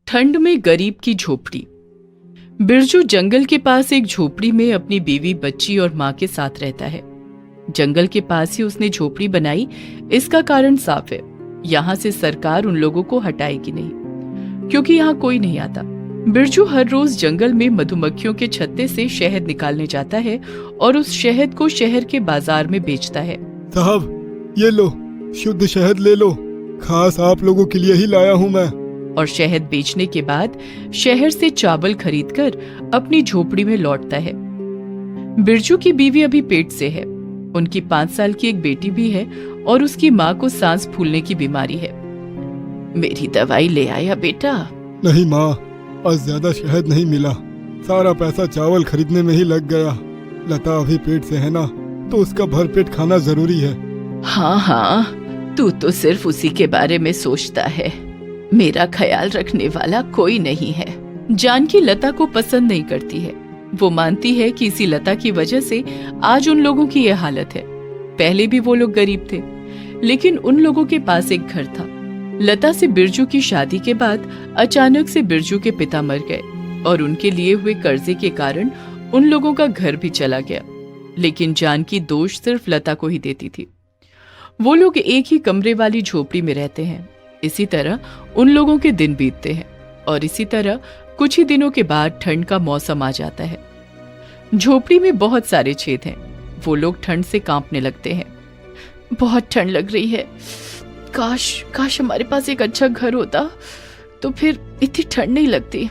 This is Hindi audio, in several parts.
ठंड में गरीब की झोपड़ी। बिरजू जंगल के पास एक झोपड़ी में अपनी बीवी, बच्ची और मां के साथ रहता है। जंगल के पास ही उसने झोपड़ी बनाई, इसका कारण साफ है, यहाँ से सरकार उन लोगों को हटाएगी नहीं, क्योंकि यहाँ कोई नहीं आता। बिरजू हर रोज जंगल में मधुमक्खियों के छत्ते से शहद निकालने जाता है और उस शहद को शहर के बाजार में बेचता है। साहब, ये लो, शुद्ध शहद ले लो, खास आप लोगों के लिए ही लाया हूँ मैं। और शहद बेचने के बाद शहर से चावल खरीदकर अपनी झोपड़ी में लौटता है। बिरजू की बीवी अभी पेट से है, उनकी 5 साल की एक बेटी भी है और उसकी माँ को सांस फूलने की बीमारी है। मेरी दवाई ले आया बेटा? नहीं माँ, आज ज्यादा शहद नहीं मिला, सारा पैसा चावल खरीदने में ही लग गया। लता अभी पेट से है ना, तो उसका भरपेट खाना जरूरी है। हाँ हाँ, तू तो सिर्फ उसी के बारे में सोचता है, मेरा ख्याल रखने वाला कोई नहीं है। जानकी लता को पसंद नहीं करती है। वो मानती है कि इसी लता की वजह से आज उन लोगों की यह हालत है। पहले भी वो लोग गरीब थे, लेकिन उन लोगों के पास एक घर था। लता से बिरजू की शादी के बाद अचानक से बिरजू के पिता मर गए और उनके लिए हुए कर्जे के कारण उन लोगों का घर भी चला गया। लेकिन जानकी दोष सिर्फ लता को ही देती थी। वो लोग एक ही कमरे वाली झोपड़ी में रहते हैं। इसी तरह उन लोगों के दिन बीतते हैं और इसी तरह कुछ ही दिनों के बाद ठंड का मौसम आ जाता है। झोपड़ी में बहुत सारे छेद हैं। वो लोग ठंड से कांपने लगते हैं। बहुत ठंड लग रही है, काश हमारे पास एक अच्छा घर होता, तो फिर इतनी ठंड नहीं लगती।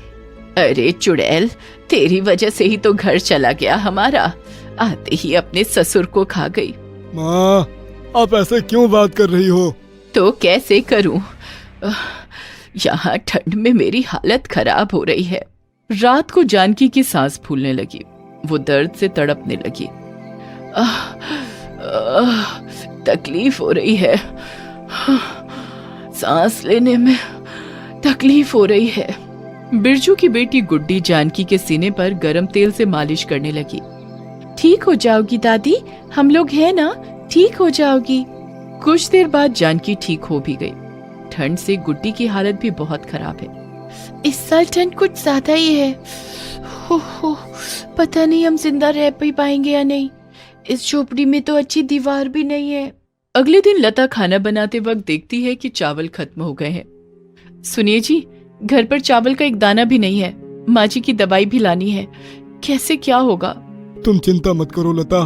अरे चुड़ैल, तेरी वजह से ही तो घर चला गया हमारा, आते ही अपने ससुर को खा गई। माँ, आप ऐसे क्यों बात कर रही हो? तो कैसे करूं, यहाँ ठंड में मेरी हालत खराब हो रही है। रात को जानकी की सांस फूलने लगी, वो दर्द से तड़पने लगी। तकलीफ हो रही है, सांस लेने में तकलीफ हो रही है। बिरजू की बेटी गुड्डी जानकी के सीने पर गरम तेल से मालिश करने लगी। ठीक हो जाओगी दादी, हम लोग हैं ना, ठीक हो जाओगी। कुछ देर बाद जानकी ठीक हो भी गई। ठंड से गुड्डी की हालत भी बहुत खराब है। इस साल ठंड कुछ ज्यादा ही है। हो, पता नहीं हम जिंदा रह पाएंगे या नहीं। इस झोपड़ी में तो अच्छी दीवार भी नहीं है। अगले दिन लता खाना बनाते वक्त देखती है कि चावल खत्म हो गए हैं। सुनिए जी, घर पर चावल का एक दाना भी नहीं है। माँ जी की दवाई भी लानी है, कैसे क्या होगा? तुम चिंता मत करो लता,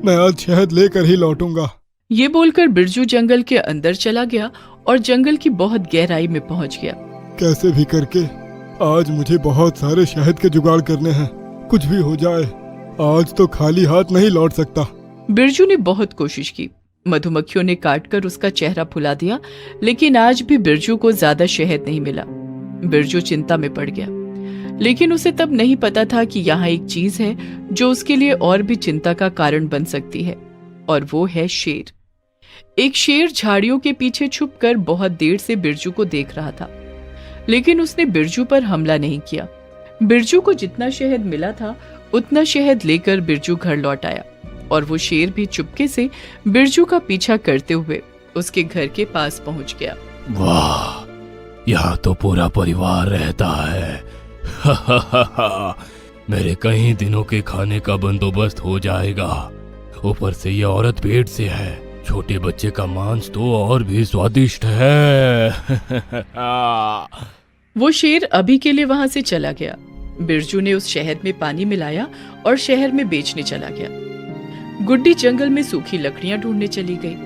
मैं आज शहद लेकर ही लौटूंगा। ये बोलकर बिरजू जंगल के अंदर चला गया और जंगल की बहुत गहराई में पहुंच गया। कैसे भी करके आज मुझे बहुत सारे शहद के जुगाड़ करने हैं। कुछ भी हो जाए, आज तो खाली हाथ नहीं लौट सकता। बिरजू ने बहुत कोशिश की। मधुमक्खियों ने काटकर उसका चेहरा फुला दिया, लेकिन आज भी बिरजू को ज्यादा शहद नहीं मिला। बिरजू चिंता में पड़ गया, लेकिन उसे तब नहीं पता था कि यहाँ एक चीज है जो उसके लिए और भी चिंता का कारण बन सकती है, और वो है शेर। एक शेर झाड़ियों के पीछे छुपकर बहुत देर से बिरजू को देख रहा था, लेकिन उसने बिरजू पर हमला नहीं किया। बिरजू को जितना शहद मिला था उतना शहद लेकर बिरजू घर लौट आया, और वो शेर भी चुपके से बिरजू का पीछा करते हुए उसके घर के पास पहुंच गया। वाह, यहाँ तो पूरा परिवार रहता है। मेरे कई दिनों के खाने का बंदोबस्त हो जाएगा। ऊपर से ये औरत पेट से है, छोटे बच्चे का मांस तो और भी स्वादिष्ट है। वो शेर अभी के लिए वहां से चला गया। बिरजू ने उस शहद में पानी मिलाया और शहर में बेचने चला गया। गुड्डी जंगल में सूखी लकड़ियां ढूंढने चली गई।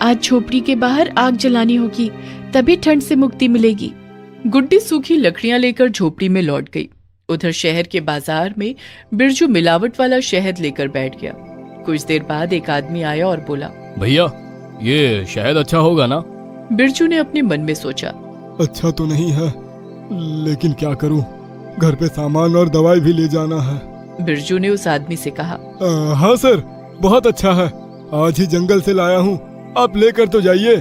आज झोपड़ी के बाहर आग जलानी होगी, तभी ठंड से मुक्ति मिलेगी। गुड्डी सूखी लकड़ियां लेकर झोपड़ी में लौट गई। उधर शहर के बाजार में बिरजू मिलावट वाला शहद लेकर बैठ गया। कुछ देर बाद एक आदमी आया और बोला, भैया, ये शहद अच्छा होगा ना? बिरजू ने अपने मन में सोचा, अच्छा तो नहीं है, लेकिन क्या करूं, घर पे सामान और दवाई भी ले जाना है। बिरजू ने उस आदमी से कहा, हाँ सर, बहुत अच्छा है, आज ही जंगल से लाया हूँ, आप लेकर तो जाइए।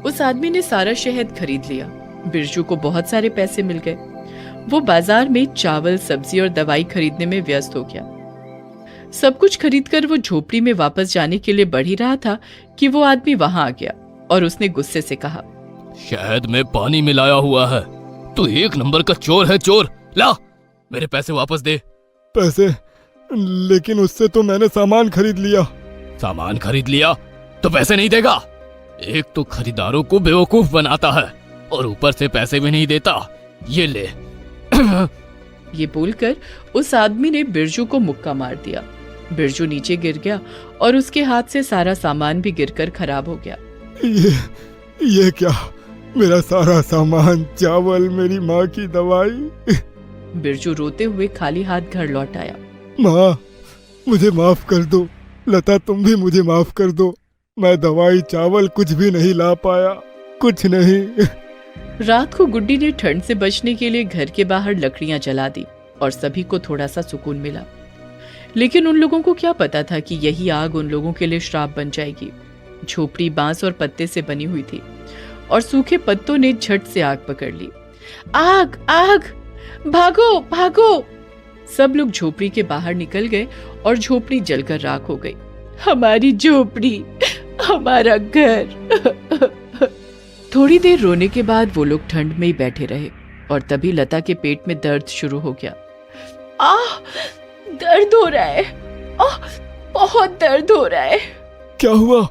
उस आदमी ने सारा शहद खरीद लिया। बिरजू को बहुत सारे पैसे मिल गए। वो बाजार में चावल, सब्जी और दवाई खरीदने में व्यस्त हो गया। सब कुछ खरीदकर वो झोपड़ी में वापस जाने के लिए बढ़ ही रहा था कि वो आदमी वहां आ गया और उसने गुस्से से कहा, शहद में पानी मिलाया हुआ है, तू एक नंबर का चोर है, चोर। ला मेरे पैसे वापस दे। पैसे? लेकिन उससे तो मैंने सामान खरीद लिया। सामान खरीद लिया तो पैसे नहीं देगा? एक तो खरीदारों को बेवकूफ बनाता है और ऊपर से पैसे भी नहीं देता। ये ले। ये बोलकर उस आदमी ने बिरजू को मुक्का मार दिया। बिरजू नीचे गिर गया और उसके हाथ से सारा सामान भी गिरकर खराब हो गया। ये क्या? मेरा सारा सामान, चावल, मेरी माँ की दवाई। बिरजू रोते हुए खाली हाथ घर लौट आया। माँ, मुझे माफ कर दो। लता, तुम भी मुझे माफ कर दो। मैं दवाई, चावल कुछ भी नहीं ला पाया, कुछ नहीं। रात को गुड्डी ने ठंड से बचने के लिए घर के बाहर लकड़ियां जला दी और सभी को थोड़ा सा सुकून मिला। लेकिन उन लोगों को क्या पता था कि यही आग उन लोगों के लिए श्राप बन जाएगी। झोपड़ी बांस और पत्ते से बनी हुई थी और सूखे पत्तों ने झट से आग पकड़ ली। आग, आग, भागो, भागो! सब लोग झोपड़ी के बाहर निकल गए और झोपड़ी जलकर राख हो गई। हमारी झोपड़ी, हमारा घर। थोड़ी देर रोने के बाद वो लोग ठंड में ही बैठे रहे और तभी लता के पेट में दर्द शुरू हो गया। आह, दर्द हो रहा है। आह, बहुत दर्द हो रहा है। क्या हुआ?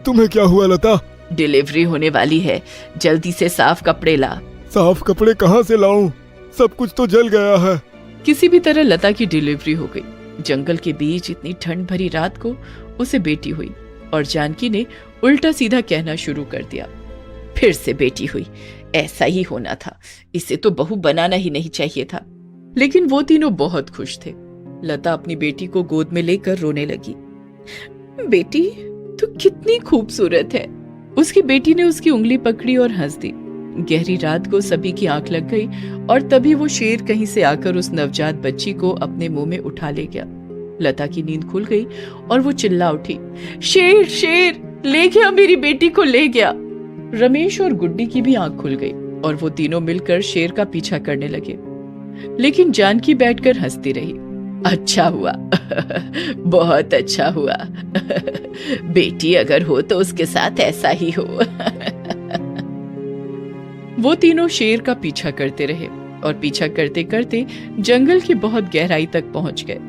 तुम्हें क्या हुआ लता? डिलीवरी होने वाली है, जल्दी से साफ कपड़े ला। साफ कपड़े कहाँ से लाऊं? सब कुछ तो जल गया है। किसी भी तरह लता की डिलीवरी हो गई। जंगल के बीच इतनी ठंड भरी रात को उसे बेटी हुई और जानकी ने उल्टा सीधा कहना शुरू कर दिया। फिर से बेटी हुई, ऐसा ही होना था, इसे तो बहू बनाना ही नहीं चाहिए था। लेकिन वो तीनों बहुत खुश थे। लता अपनी बेटी को गोद में लेकर रोने लगी। बेटी, तू कितनी खूबसूरत है। उसकी बेटी ने उसकी उंगली पकड़ी और हंस दी। गहरी रात को सभी की आंख लग गई और तभी वो शेर कहीं से आकर उस नवजात बच्ची को अपने मुंह में उठा ले गया। लता की नींद खुल गई और वो चिल्ला उठी, शेर, शेर ले गया, मेरी बेटी को ले गया। रमेश और गुड्डी की भी आंख खुल गई और वो तीनों मिलकर शेर का पीछा करने लगे। लेकिन जानकी बैठकर हंसती रही। अच्छा हुआ, बहुत अच्छा हुआ। बेटी अगर हो तो उसके साथ ऐसा ही हो। वो तीनों शेर का पीछा करते रहे और पीछा करते करते जंगल की बहुत गहराई तक पहुंच गए।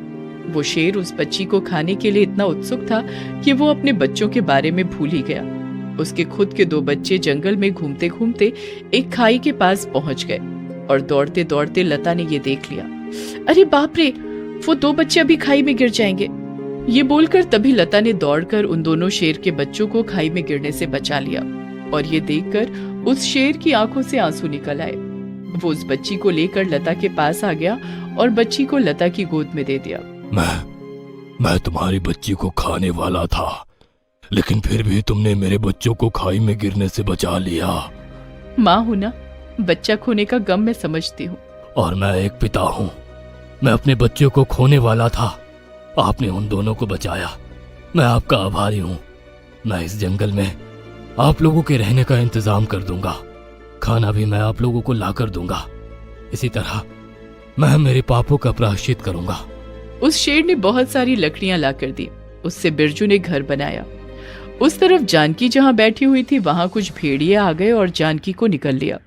वो शेर उस बच्ची को खाने के लिए इतना उत्सुक था कि वो अपने बच्चों के बारे में भूल ही गया। उसके खुद के 2 बच्चे जंगल में घूमते घूमते एक खाई के पास पहुंच गए और दौड़ते दौड़ते लता ने ये देख लिया। अरे बाप रे, वो 2 बच्चे अभी खाई में गिर जाएंगे। ये बोलकर तभी लता ने दौड़कर उन दोनों शेर के बच्चों को खाई में गिरने से बचा लिया और ये देखकर उस शेर की आंखों से आंसू निकल आए। वो उस बच्ची को लेकर लता के पास आ गया और बच्ची को लता की गोद में दे दिया। मैं तुम्हारी बच्ची को खाने वाला था, लेकिन फिर भी तुमने मेरे बच्चों को खाई में गिरने से बचा लिया। माँ हूं ना, बच्चा खोने का गम मैं समझती हूँ। और मैं एक पिता हूँ। मैं अपने बच्चों को खोने वाला था, आपने उन दोनों को बचाया। मैं आपका आभारी हूँ। मैं इस जंगल में आप लोगों के रहने का इंतजाम कर दूंगा, खाना भी मैं आप लोगों को ला कर दूंगा। इसी तरह मैं मेरे पापों का प्रायश्चित करूंगा। उस शेर ने बहुत सारी लकड़ियां लाकर दी। उससे बिरजू ने घर बनाया। उस तरफ जानकी जहां बैठी हुई थी वहां कुछ भेड़िए आ गए और जानकी को निकल लिया।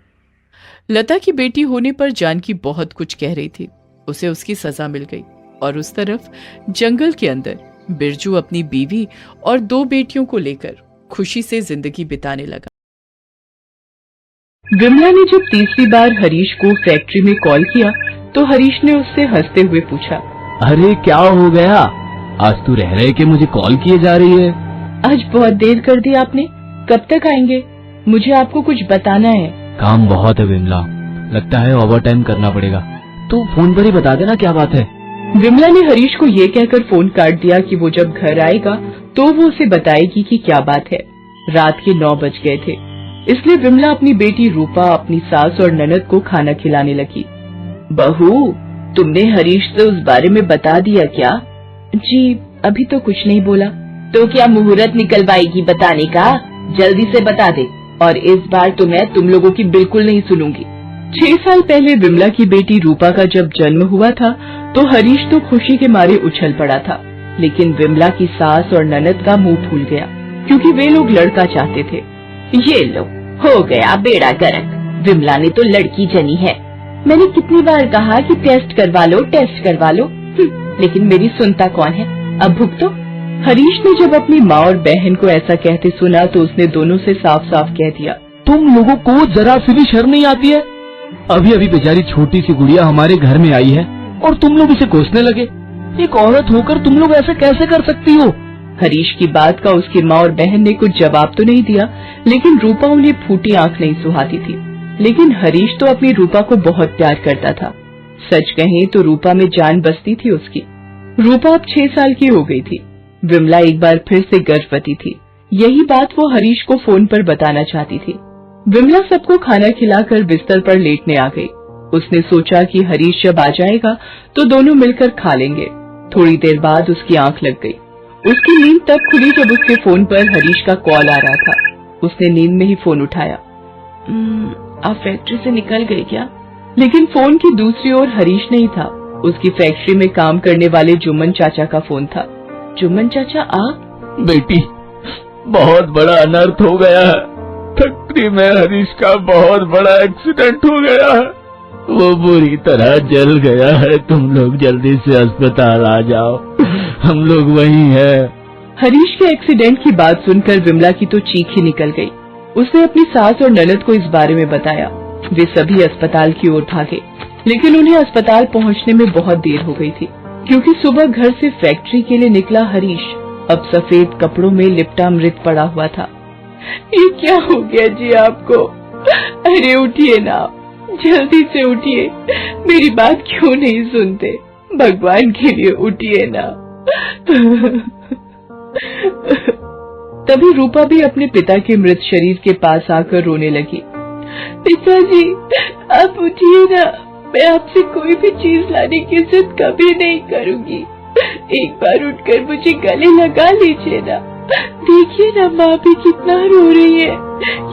लता की बेटी होने पर जानकी बहुत कुछ कह रही थी। उसे उसकी सजा मिल गई और उस तरफ जंगल के अंदर बिरजू अपनी बीवी और 2 बेटियों को लेकर खुशी से जिंदगी बिताने लगा। विमला ने जब तीसरी बार हरीश को फैक्ट्री में कॉल किया तो हरीश ने उससे हंसते हुए पूछा, अरे क्या हो गया? आज तू रह रहे कि मुझे कॉल किए जा रही है? आज बहुत देर कर दी आपने, कब तक आएंगे? मुझे आपको कुछ बताना है। काम बहुत है विमला, लगता है ओवर टाइम करना पड़ेगा। तू फोन पर ही बता देना क्या बात है। विमला ने हरीश को ये कहकर फोन काट दिया कि वो जब घर आएगा तो वो उसे बताएगी कि क्या बात है। रात के 9 बज गए थे, इसलिए विमला अपनी बेटी रूपा, अपनी सास और ननद को खाना खिलाने लगी। बहू, तुमने हरीश से उस बारे में बता दिया क्या? जी, अभी तो कुछ नहीं बोला। तो क्या मुहूर्त निकलवाएगी बताने का? जल्दी से बता दे, और इस बार तो मैं तुम लोगों की बिल्कुल नहीं सुनूंगी। 6 साल पहले विमला की बेटी रूपा का जब जन्म हुआ था तो हरीश तो खुशी के मारे उछल पड़ा था, लेकिन विमला की सास और ननद का मुंह फूल गया क्योंकि वे लोग लड़का चाहते थे। ये लो, हो गया बेड़ा गर्क। विमला ने तो लड़की जनी है। मैंने कितनी बार कहा कि टेस्ट करवा लो, टेस्ट करवा लो, लेकिन मेरी सुनता कौन है। अब भुगतो। हरीश ने जब अपनी माँ और बहन को ऐसा कहते सुना तो उसने दोनों से साफ साफ कह दिया, तुम लोगों को जरा सी भी शर्म नहीं आती है? अभी अभी बेचारी छोटी सी गुड़िया हमारे घर में आई है और तुम लोग इसे कोसने लगे। एक औरत होकर तुम लोग ऐसा कैसे कर सकती हो? हरीश की बात का उसकी माँ और बहन ने कुछ जवाब तो नहीं दिया, लेकिन रूपा उन्हें फूटी आंख नहीं सुहाती थी। लेकिन हरीश तो अपनी रूपा को बहुत प्यार करता था। सच कहें तो रूपा में जान बसती थी उसकी। रूपा अब 6 साल की हो गई थी। विमला एक बार फिर से गर्भवती थी। यही बात वो हरीश को फोन पर बताना चाहती थी। विमला सबको खाना खिलाकर बिस्तर पर लेटने आ गई। उसने सोचा कि हरीश जब आ जाएगा तो दोनों मिलकर खा लेंगे। थोड़ी देर बाद उसकी आंख लग गई। उसकी नींद तब खुली जब उसके फोन पर हरीश का कॉल आ रहा था। उसने नींद में ही फोन उठाया। आप फैक्ट्री से निकल गए क्या? लेकिन फोन की दूसरी ओर हरीश नहीं था। उसकी फैक्ट्री में काम करने वाले जुम्मन चाचा का फोन था। जुम्मन चाचा आप? बेटी, बहुत बड़ा अनर्थ हो गया है। फैक्ट्री में हरीश का बहुत बड़ा एक्सीडेंट हो गया है। वो बुरी तरह जल गया है। तुम लोग जल्दी से अस्पताल आ जाओ, हम लोग वहीं हैं। हरीश के एक्सीडेंट की बात सुनकर विमला की तो चीख ही निकल गई। उसने अपनी सास और ननद को इस बारे में बताया। वे सभी अस्पताल की ओर भागे, लेकिन उन्हें अस्पताल पहुंचने में बहुत देर हो गई थी, क्योंकि सुबह घर से फैक्ट्री के लिए निकला हरीश अब सफेद कपड़ों में लिपटा मृत पड़ा हुआ था। ये क्या हो गया जी आपको? अरे उठिए ना, जल्दी से उठिए। मेरी बात क्यों नहीं सुनते? भगवान के लिए उठिए ना। तभी रूपा भी अपने पिता के मृत शरीर के पास आकर रोने लगी। पिताजी, आप उठिए ना। मैं आपसे कोई भी चीज लाने की जिद कभी नहीं करूंगी। एक बार उठकर मुझे गले लगा लीजिए ना। देखिए ना, माँ भी कितना रो रही है।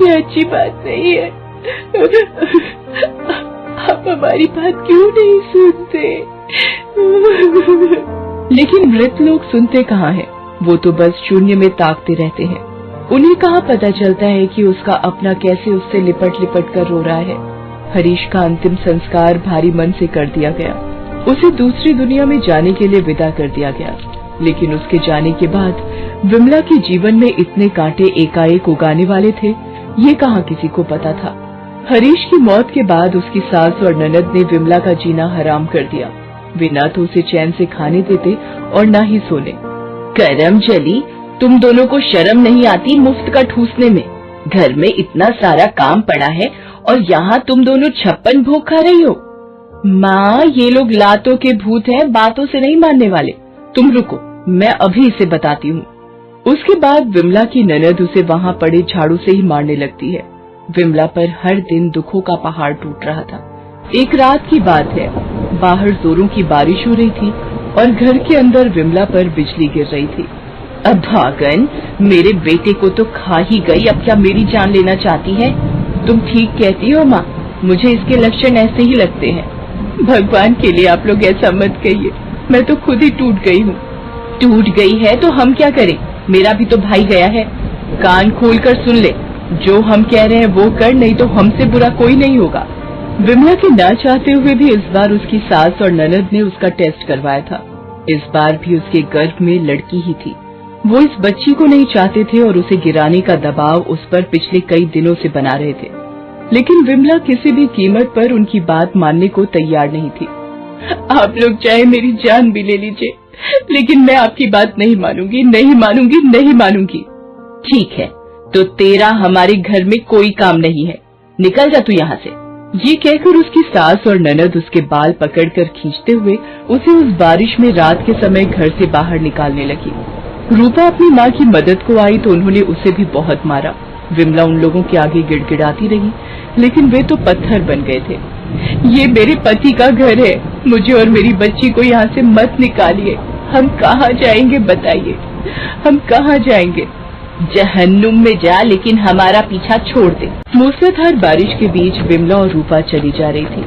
ये अच्छी बात नहीं है। आप हमारी बात क्यों नहीं सुनते? लेकिन मृत लोग सुनते कहाँ हैं? वो तो बस शून्य में ताकते रहते हैं। उन्हें कहाँ पता चलता है कि उसका अपना कैसे उससे लिपट लिपट कर रो रहा है। हरीश का अंतिम संस्कार भारी मन से कर दिया गया। उसे दूसरी दुनिया में जाने के लिए विदा कर दिया गया। लेकिन उसके जाने के बाद विमला के जीवन में इतने कांटे एकाएक उगाने वाले थे, ये कहाँ किसी को पता था। हरीश की मौत के बाद उसकी सास और ननद ने विमला का जीना हराम कर दिया। वे न तो उसे चैन से खाने देते और न ही सोने। करम चली, तुम दोनों को शर्म नहीं आती मुफ्त का ठूसने में? घर में इतना सारा काम पड़ा है और यहाँ तुम दोनों 56 भोग खा रही हो। माँ, ये लोग लातों के भूत हैं, बातों से नहीं मानने वाले। तुम रुको, मैं अभी इसे बताती हूँ। उसके बाद विमला की ननद उसे वहाँ पड़े झाड़ू से ही मारने लगती है। विमला पर हर दिन दुखों का पहाड़ टूट रहा था। एक रात की बात है, बाहर जोरों की बारिश हो रही थी और घर के अंदर विमला पर बिजली गिर रही थी। अब भागन, मेरे बेटे को तो खा ही गई, अब क्या मेरी जान लेना चाहती है? तुम ठीक कहती हो माँ, मुझे इसके लक्षण ऐसे ही लगते हैं। भगवान के लिए आप लोग ऐसा मत कहिए, मैं तो खुद ही टूट गई हूँ। टूट गई है तो हम क्या करें? मेरा भी तो भाई गया है। कान खोलकर सुन ले, जो हम कह रहे हैं वो कर, नहीं तो हमसे बुरा कोई नहीं होगा। विमला के ना चाहते हुए भी इस बार उसकी सास और ननद ने उसका टेस्ट करवाया था। इस बार भी उसके गर्भ में लड़की ही थी। वो इस बच्ची को नहीं चाहते थे और उसे गिराने का दबाव उस पर पिछले कई दिनों से बना रहे थे। लेकिन विमला किसी भी कीमत पर उनकी बात मानने को तैयार नहीं थी। आप लोग चाहे मेरी जान भी ले लीजिए, लेकिन मैं आपकी बात नहीं मानूंगी, नहीं मानूंगी, नहीं मानूंगी। ठीक है, तो तेरा हमारे घर में कोई काम नहीं है, निकल जा तू यहाँ से। ये कहकर उसकी सास और ननद उसके बाल पकड़कर खींचते हुए उसे उस बारिश में रात के समय घर से बाहर निकालने लगी। रूपा अपनी माँ की मदद को आई तो उन्होंने उसे भी बहुत मारा। विमला उन लोगों के आगे गिड़गिड़ाती रही, लेकिन वे तो पत्थर बन गए थे। ये मेरे पति का घर है, मुझे और मेरी बच्ची को यहाँ से मत निकालिए। हम कहाँ जाएंगे बताइए, हम कहाँ जाएंगे? जहन्नुम में जा, लेकिन हमारा पीछा छोड़ दे। मूसलाधार बारिश के बीच विमला और रूपा चली जा रही थी।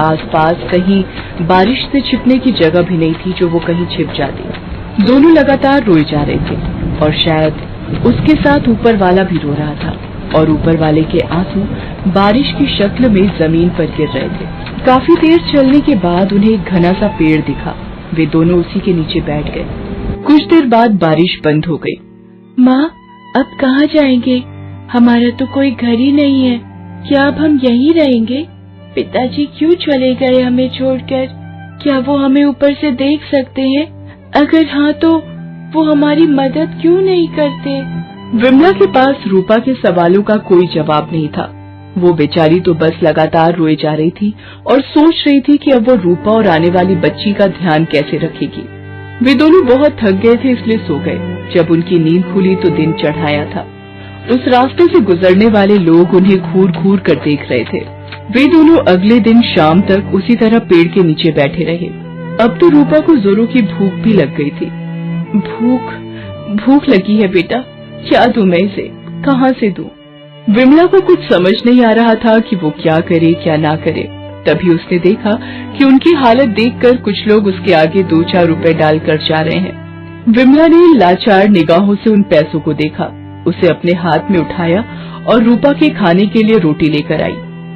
आसपास कहीं बारिश से छिपने की जगह भी नहीं थी जो वो कहीं छिप जाती। दोनों लगातार रोए जा रहे थे और शायद उसके साथ ऊपर वाला भी रो रहा था। और ऊपर वाले के आंसू बारिश की शक्ल में जमीन पर गिर रहे थे। काफी देर चलने के बाद उन्हें एक घना सा पेड़ दिखा। वे दोनों उसी के नीचे बैठ गए। कुछ देर बाद बारिश बंद हो गई। माँ, अब कहाँ जाएंगे? हमारा तो कोई घर ही नहीं है। क्या अब हम यहीं रहेंगे? पिताजी क्यों चले गए हमें छोड़कर? क्या वो हमें ऊपर से देख सकते हैं? अगर हाँ तो वो हमारी मदद क्यों नहीं करते? विमला के पास रूपा के सवालों का कोई जवाब नहीं था। वो बेचारी तो बस लगातार रोए जा रही थी और सोच रही थी कि अब वो रूपा और आने वाली बच्ची का ध्यान कैसे रखेगी। वे दोनों बहुत थक गए थे, इसलिए सो गए। जब उनकी नींद खुली तो दिन चढ़ाया था। उस रास्ते से गुजरने वाले लोग उन्हें घूर घूर कर देख रहे थे। वे दोनों अगले दिन शाम तक उसी तरह पेड़ के नीचे बैठे रहे। अब तो रूपा को जोरों की भूख भी लग गई थी। भूख लगी है बेटा, क्या दूं मैं इसे, कहाँ से दूं? विमला को कुछ समझ नहीं आ रहा था कि वो क्या करे क्या ना करे। तभी उसने देखा कि उनकी हालत देखकर कुछ लोग उसके आगे 2-4 रुपए डालकर जा रहे हैं। विमला ने लाचार निगाहों से उन पैसों को देखा, उसे अपने हाथ में उठाया और रूपा के खाने के लिए रोटी लेकर आई।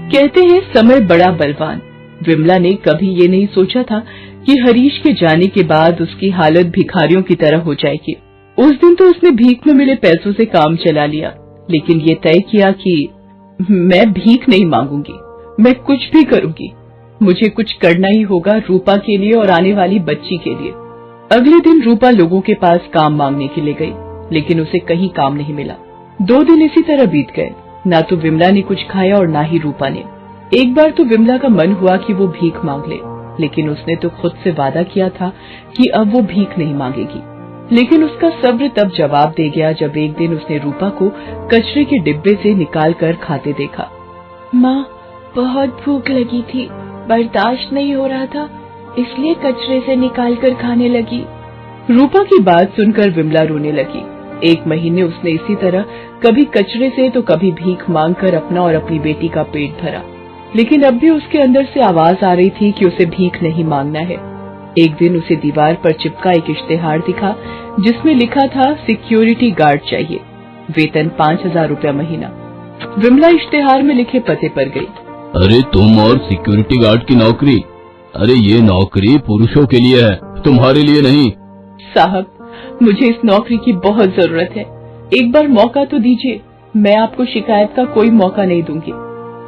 कहते हैं समय बड़ा बलवान। विमला ने कभी ये नहीं सोचा था कि हरीश के जाने के बाद उसकी हालत भिखारियों की तरह हो जाएगी। उस दिन तो उसने भीख में मिले पैसों से काम चला लिया, लेकिन ये तय किया कि मैं भीख नहीं मांगूंगी, मैं कुछ भी करूंगी। मुझे कुछ करना ही होगा रूपा के लिए और आने वाली बच्ची के लिए। अगले दिन रूपा लोगों के पास काम मांगने के लिए गई, लेकिन उसे कहीं काम नहीं मिला। 2 दिन इसी तरह बीत गए। ना तो विमला ने कुछ खाया और ना ही रूपा ने। एक बार तो विमला का मन हुआ कि वो भीख मांग ले, लेकिन उसने तो खुद से वादा किया था कि अब वो भीख नहीं मांगेगी। लेकिन उसका सब्र तब जवाब दे गया जब एक दिन उसने रूपा को कचरे के डिब्बे से निकाल कर खाते देखा। माँ, बहुत भूख लगी थी, बर्दाश्त नहीं हो रहा था, इसलिए कचरे से निकाल कर खाने लगी। रूपा की बात सुनकर विमला रोने लगी। 1 महीने उसने इसी तरह कभी कचरे से तो कभी भीख मांगकर अपना और अपनी बेटी का पेट भरा, लेकिन अब भी उसके अंदर से आवाज आ रही थी कि उसे भीख नहीं मांगना है। एक दिन उसे दीवार पर चिपका एक इश्तेहार दिखा जिसमें लिखा था सिक्योरिटी गार्ड चाहिए, वेतन 5000 रुपया महीना। विमला इश्तेहार में लिखे पते पर गई। अरे तुम और सिक्योरिटी गार्ड की नौकरी? अरे ये नौकरी पुरुषों के लिए है, तुम्हारे लिए नहीं। साहब, मुझे इस नौकरी की बहुत जरूरत है, एक बार मौका तो दीजिए। मैं आपको शिकायत का कोई मौका नहीं दूंगी।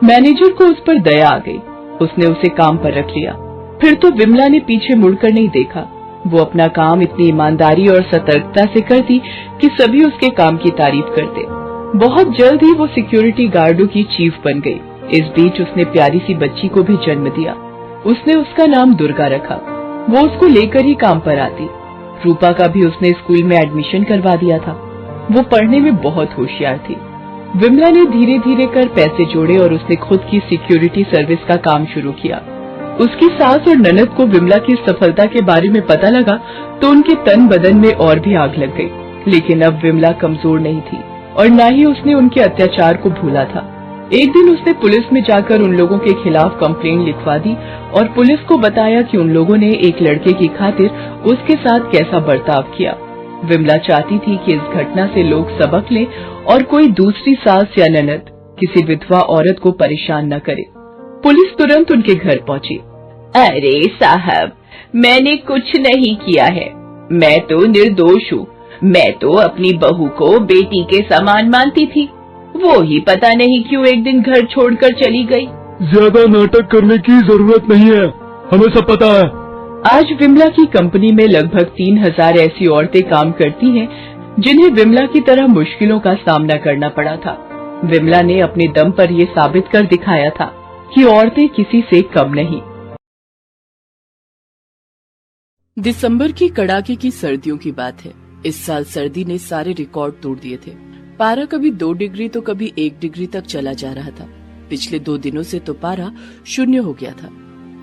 मैनेजर को उस पर दया आ गई, उसने उसे काम पर रख लिया। फिर तो विमला ने पीछे मुड़कर नहीं देखा। वो अपना काम इतनी ईमानदारी और सतर्कता से करती कि सभी उसके काम की तारीफ करते। बहुत जल्द ही वो सिक्योरिटी गार्डों की चीफ बन गई। इस बीच उसने प्यारी सी बच्ची को भी जन्म दिया। उसने उसका नाम दुर्गा रखा। वो उसको लेकर ही काम पर आती। रूपा का भी उसने स्कूल में एडमिशन करवा दिया था। वो पढ़ने में बहुत होशियार थी। विमला ने धीरे धीरे कर पैसे जोड़े और उसने खुद की सिक्योरिटी सर्विस का काम शुरू किया। उसकी सास और ननद को विमला की सफलता के बारे में पता लगा तो उनके तन बदन में और भी आग लग गई। लेकिन अब विमला कमजोर नहीं थी और न ही उसने उनके अत्याचार को भूला था। एक दिन उसने पुलिस में जाकर उन लोगों के खिलाफ कंप्लेंट लिखवा दी और पुलिस को बताया कि उन लोगों ने एक लड़के की खातिर उसके साथ कैसा बर्ताव किया। विमला चाहती थी कि इस घटना से लोग सबक लें और कोई दूसरी सास या ननद किसी विधवा औरत को परेशान न करे। पुलिस तुरंत उनके घर पहुंची। अरे साहब, मैंने कुछ नहीं किया है, मैं तो निर्दोष हूँ। मैं तो अपनी बहू को बेटी के समान मानती थी, वो ही पता नहीं क्यों एक दिन घर छोड़कर चली गई। ज्यादा नाटक करने की जरूरत नहीं है, हमें सब पता है। आज विमला की कंपनी में लगभग 3000 ऐसी औरतें काम करती हैं जिन्हें विमला की तरह मुश्किलों का सामना करना पड़ा था। विमला ने अपने दम पर ये साबित कर दिखाया था कि औरतें किसी से कम नहीं। दिसंबर की कड़ाके की सर्दियों की बात है। इस साल सर्दी ने सारे रिकॉर्ड तोड़ दिए थे। पारा कभी 2 डिग्री तो कभी 1 डिग्री तक चला जा रहा था। पिछले 2 दिनों से तो पारा 0 हो गया था।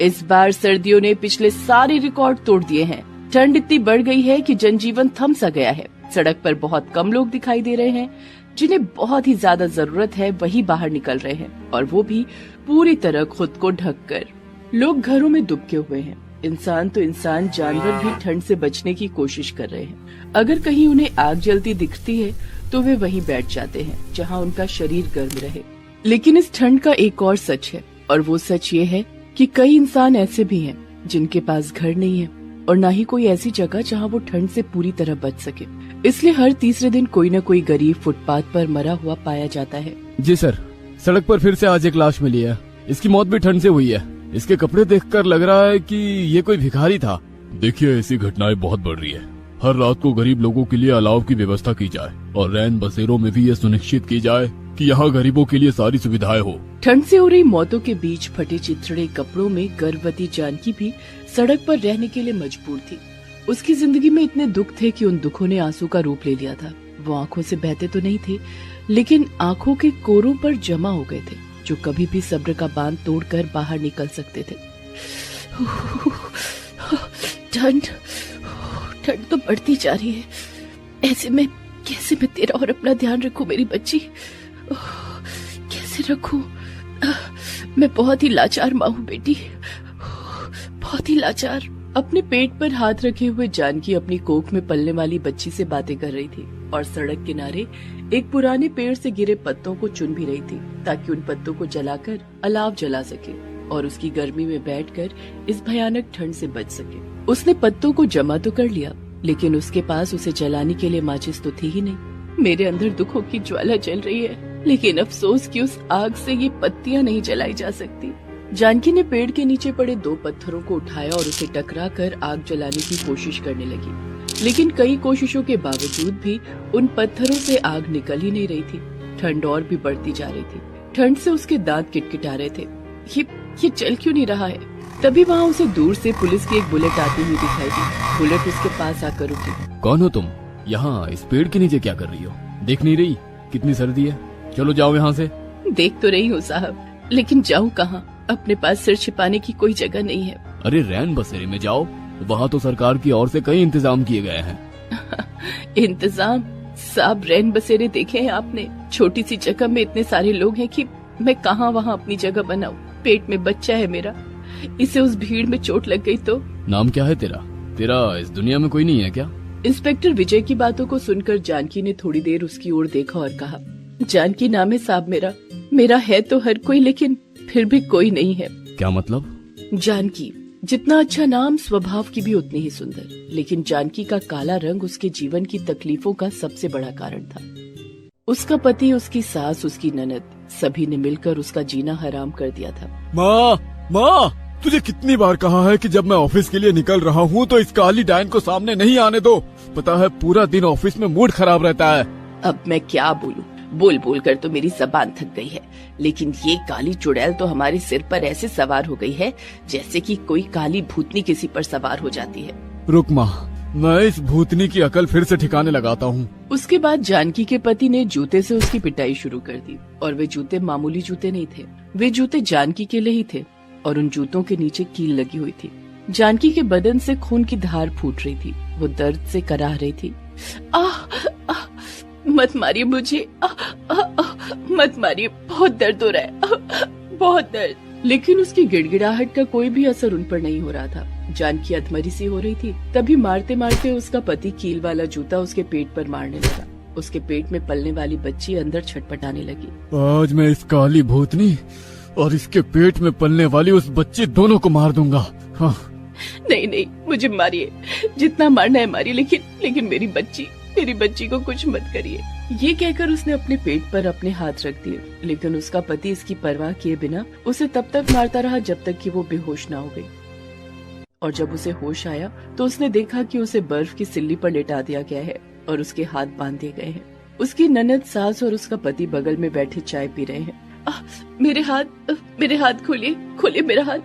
इस बार सर्दियों ने पिछले सारे रिकॉर्ड तोड़ दिए हैं। ठंड इतनी बढ़ गई है कि जनजीवन थम सा गया है। सड़क पर बहुत कम लोग दिखाई दे रहे हैं। जिन्हें बहुत ही ज्यादा जरूरत है वही बाहर निकल रहे हैं, और वो भी पूरी तरह खुद को ढककर। लोग घरों में दुबके हुए हैं। इंसान तो इंसान, जानवर भी ठंड से बचने की कोशिश कर रहे हैं। अगर कहीं उन्हें आग जलती दिखती है तो वे वहीं बैठ जाते हैं जहाँ उनका शरीर गर्म रहे। लेकिन इस ठंड का एक और सच है, और वो सच ये है कि कई इंसान ऐसे भी हैं जिनके पास घर नहीं है और न ही कोई ऐसी जगह जहाँ वो ठंड से पूरी तरह बच सके। इसलिए हर तीसरे दिन कोई न कोई गरीब फुटपाथ पर मरा हुआ पाया जाता है। जी सर, सड़क पर फिर से आज एक लाश मिली है। इसकी मौत भी ठंड से हुई है। इसके कपड़े देखकर लग रहा है कि ये कोई भिखारी था। देखिए, ऐसी घटनाएं बहुत बढ़ रही है। हर रात को गरीब लोगों के लिए अलाव की व्यवस्था की जाए और रैन बसेरों में भी ये सुनिश्चित की जाए कि यहाँ गरीबों के लिए सारी सुविधाएं हो। ठंड से हो रही मौतों के बीच फटे चिथड़े कपड़ों में गर्भवती जानकी भी सड़क पर रहने के लिए मजबूर थी। उसकी जिंदगी में इतने दुख थे कि उन दुखों ने आंसू का रूप ले लिया था। वो आंखों से बहते तो नहीं थे, लेकिन आंखों के कोरों पर जमा हो गए थे, जो कभी भी सब्र का बांध तोड़कर बाहर निकल सकते थे। ठंड ठंड तो बढ़ती जा रही है। ऐसे में कैसे मैं तेरा और अपना ध्यान रखूं मेरी बच्ची? कैसे रखूं? मैं बहुत ही लाचार माँ हूँ बेटी, बहुत ही लाचार। अपने पेट पर हाथ रखे हुए जानकी अपनी कोख में पलने वाली बच्ची से बातें कर रही थी और सड़क किनारे एक पुराने पेड़ से गिरे पत्तों को चुन भी रही थी ताकि उन पत्तों को जलाकर अलाव जला सके और उसकी गर्मी में बैठकर इस भयानक ठंड से बच सके। उसने पत्तों को जमा तो कर लिया, लेकिन उसके पास उसे जलाने के लिए माचिस तो थी ही नहीं। मेरे अंदर दुखों की ज्वाला जल रही है, लेकिन अफसोस कि उस आग से ये पत्तियां नहीं जलाई जा सकती। जानकी ने पेड़ के नीचे पड़े 2 पत्थरों को उठाया और उसे टकराकर आग जलाने की कोशिश करने लगी, लेकिन कई कोशिशों के बावजूद भी उन पत्थरों से आग निकल ही नहीं रही थी। ठंड और भी बढ़ती जा रही थी। ठंड से उसके दांत किटकिटा रहे थे। ये चल क्यों नहीं रहा है? तभी वहाँ उसे दूर से पुलिस की एक बुलेट आती हुई दिखाई दी। बुलेट उसके पास आकर रुकी। कौन हो तुम? यहाँ इस पेड़ के नीचे क्या कर रही हो? देख नहीं रही कितनी सर्दी है? चलो जाओ यहाँ से। देख तो रही हूँ साहब, लेकिन जाऊँ कहाँ? अपने पास सिर छिपाने की कोई जगह नहीं है। अरे रैन बसेरे में जाओ, वहाँ तो सरकार की ओर से कई इंतजाम किए गए हैं। इंतजाम? साहब, रैन बसेरे देखे हैं आपने? छोटी सी जगह में इतने सारे लोग हैं कि मैं कहाँ वहाँ अपनी जगह बनाऊं? पेट में बच्चा है मेरा, इसे उस भीड़ में चोट लग गई तो? नाम क्या है तेरा? तेरा इस दुनिया में कोई नहीं है क्या? इंस्पेक्टर विजय की बातों को सुनकर जानकी ने थोड़ी देर उसकी ओर देखा और कहा, जानकी नाम है साहब मेरा। मेरा है तो हर कोई, लेकिन फिर भी कोई नहीं है। क्या मतलब? जानकी, जितना अच्छा नाम स्वभाव की भी उतनी ही सुंदर, लेकिन जानकी का काला रंग उसके जीवन की तकलीफों का सबसे बड़ा कारण था। उसका पति, उसकी सास, उसकी ननद, सभी ने मिलकर उसका जीना हराम कर दिया था। माँ, तुझे कितनी बार कहा है कि जब मैं ऑफिस के लिए निकल रहा हूँ तो इस काली डायन को सामने नहीं आने दो। पता है पूरा दिन ऑफिस में मूड खराब रहता है। अब मैं क्या बोलूं? बोल बोल कर तो मेरी जबान थक गई है, लेकिन ये काली चुड़ैल तो हमारे सिर पर ऐसे सवार हो गई है जैसे कि कोई काली भूतनी किसी पर सवार हो जाती है। रुक माँ, मैं इस भूतनी की अकल फिर से ठिकाने लगाता हूँ। उसके बाद जानकी के पति ने जूते से उसकी पिटाई शुरू कर दी, और वे जूते मामूली जूते नहीं थे। वे जूते जानकी के लिए ही थे, और उन जूतों के नीचे कील लगी हुई थी। जानकी के बदन से खून की धार फूट रही थी। वो दर्द से कराह रही थी। मत मारिए मुझे, मत मारिए, बहुत दर्द हो रहा है, बहुत दर्द। लेकिन उसकी गिड़गिड़ाहट का कोई भी असर उन पर नहीं हो रहा था। जानकी अधमरी सी हो रही थी। तभी मारते मारते उसका पति कील वाला जूता उसके पेट पर मारने लगा। उसके पेट में पलने वाली बच्ची अंदर छटपटाने लगी। आज मैं इस काली भूतनी और इसके पेट में पलने वाली उस बच्ची दोनों को मार दूंगा। हाँ। नहीं नहीं, मुझे मारिए, जितना मारना है मारिए, लेकिन मेरी बच्ची को कुछ मत करिए। ये कहकर उसने अपने पेट पर अपने हाथ रख दिए, लेकिन उसका पति इसकी परवाह किए बिना उसे तब तक मारता रहा जब तक कि वो बेहोश ना हो गई। और जब उसे होश आया तो उसने देखा कि उसे बर्फ की सिल्ली पर लेटा दिया गया है और उसके हाथ बांध दिए गए हैं। उसकी ननद, सास और उसका पति बगल में बैठे चाय पी रहे हैं। मेरे हाथ खोलिए मेरा हाथ,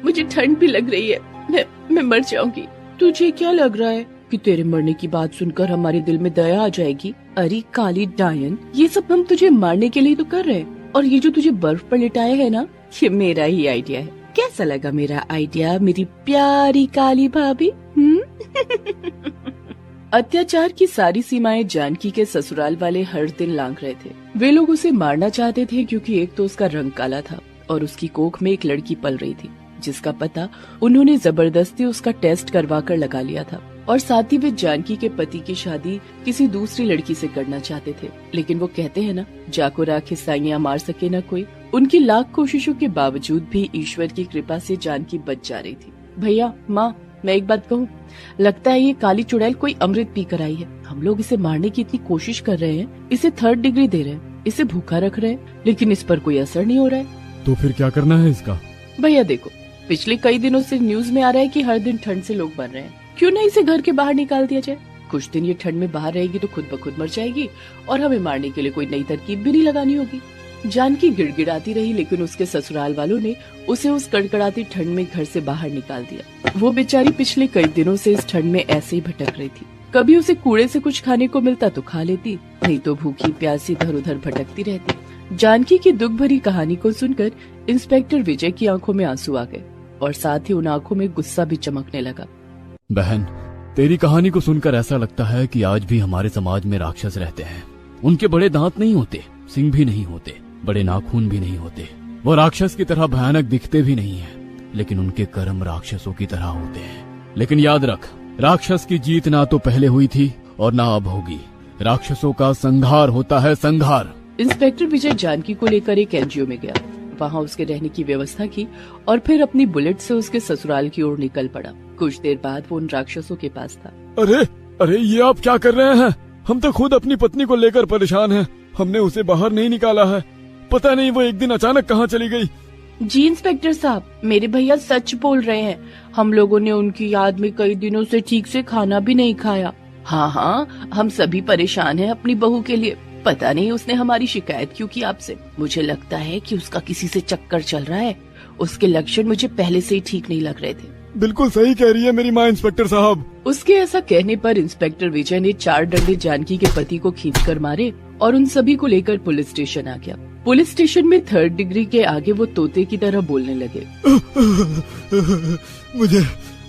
मुझे ठंड भी लग रही है, मैं मर जाऊंगी। तुझे क्या लग रहा है कि तेरे मरने की बात सुनकर हमारे दिल में दया आ जाएगी? अरे काली डायन, ये सब हम तुझे मारने के लिए तो कर रहे हैं, और ये जो तुझे बर्फ पर लिटाया है ना, ये मेरा ही आइडिया है। कैसा लगा मेरा आइडिया मेरी प्यारी काली भाभी? अत्याचार की सारी सीमाएं जानकी के ससुराल वाले हर दिन लांघ रहे थे। वे लोग उसे मारना चाहते थे क्योंकि एक तो उसका रंग काला था और उसकी कोख में एक लड़की पल रही थी जिसका पता उन्होंने जबरदस्ती उसका टेस्ट करवा कर लगा लिया था, और साथ ही वे जानकी के पति की शादी किसी दूसरी लड़की से करना चाहते थे। लेकिन वो कहते हैं ना, जाको राखे साइयां मार सके ना कोई। उनकी लाख कोशिशों के बावजूद भी ईश्वर की कृपा से जानकी बच जा रही थी। भैया, माँ, मैं एक बात कहूँ, लगता है ये काली चुड़ैल कोई अमृत पी कर आई है। हम लोग इसे मारने की इतनी कोशिश कर रहे हैं, इसे 3rd डिग्री दे रहे हैं, इसे भूखा रख रहे हैं, लेकिन इस पर कोई असर नहीं हो रहा है। तो फिर क्या करना है इसका? भैया देखो, पिछले कई दिनों से न्यूज में आ रहा है कि हर दिन ठंड से लोग मर रहे हैं। क्यों ना इसे घर के बाहर निकाल दिया जाए? कुछ दिन ये ठंड में बाहर रहेगी तो खुद ब खुद मर जाएगी और हमें मारने के लिए कोई नई तरकीब भी नहीं लगानी होगी। जानकी गिड़गिड़ाती रही, लेकिन उसके ससुराल वालों ने उसे उस कड़कड़ाती ठंड में घर से बाहर निकाल दिया। वो बेचारी पिछले कई दिनों से इस ठंड में ऐसे ही भटक रही थी। कभी उसे कूड़े से कुछ खाने को मिलता तो खा लेती, नहीं तो भूखी प्यासी इधर उधर भटकती रहती। जानकी की दुख भरी कहानी को सुनकर इंस्पेक्टर विजय की आंखों में आंसू आ गए और साथ ही उन आंखों में गुस्सा भी चमकने लगा। बहन, तेरी कहानी को सुनकर ऐसा लगता है कि आज भी हमारे समाज में राक्षस रहते हैं। उनके बड़े दांत नहीं होते, सिंग भी नहीं होते, बड़े नाखून भी नहीं होते। वो राक्षस की तरह भयानक दिखते भी नहीं हैं, लेकिन उनके कर्म राक्षसों की तरह होते हैं। लेकिन याद रख, राक्षस की जीत ना तो पहले हुई थी और ना अब होगी। राक्षसों का संहार होता है, संहार। इंस्पेक्टर विजय जानकी को लेकर एक एनजीओ में गया, वहाँ उसके रहने की व्यवस्था की और फिर अपनी बुलेट से उसके ससुराल की ओर निकल पड़ा। कुछ देर बाद वो उन राक्षसों के पास था। अरे अरे, ये आप क्या कर रहे हैं? हम तो खुद अपनी पत्नी को लेकर परेशान हैं। हमने उसे बाहर नहीं निकाला है, पता नहीं वो एक दिन अचानक कहाँ चली गई। जी इंस्पेक्टर साहब, मेरे भैया सच बोल रहे हैं। हम लोगों ने उनकी याद में कई दिनों से ठीक से खाना भी नहीं खाया। हाँ, हम सभी परेशान हैं अपनी बहू के लिए। पता नहीं उसने हमारी शिकायत क्यों की आपसे। मुझे लगता है कि उसका किसी से चक्कर चल रहा है। उसके लक्षण मुझे पहले से ही ठीक नहीं लग रहे थे। बिल्कुल सही कह रही है मेरी माँ, इंस्पेक्टर साहब। उसके ऐसा कहने पर इंस्पेक्टर विजय ने 4 डंडे जानकी के पति को खींचकर मारे और उन सभी को लेकर पुलिस स्टेशन आ गया। पुलिस स्टेशन में 3rd डिग्री के आगे वो तोते की तरह बोलने लगे।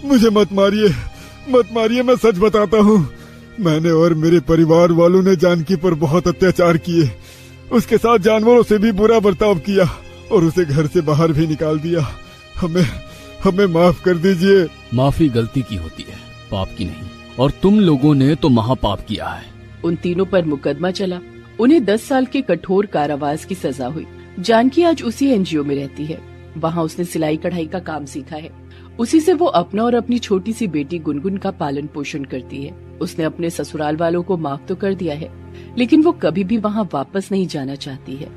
मुझे मत मारिए, मैं सच बताता हूँ। मैंने और मेरे परिवार वालों ने जानकी पर बहुत अत्याचार किए। उसके साथ जानवरों से भी बुरा बर्ताव किया और उसे घर से बाहर भी निकाल दिया। हमें माफ कर दीजिए। माफी गलती की होती है, पाप की नहीं। और तुम लोगों ने तो महापाप किया है। उन तीनों पर मुकदमा चला। उन्हें 10 साल के कठोर कारावास की सजा हुई। जानकी आज उसी एनजीओ में रहती है। वहाँ उसने सिलाई कढ़ाई का काम सीखा है। उसी से वो अपना और अपनी छोटी सी बेटी गुनगुन का पालन पोषण करती है। उसने अपने ससुराल वालों को माफ तो कर दिया है, लेकिन वो कभी भी वहाँ वापस नहीं जाना चाहती है।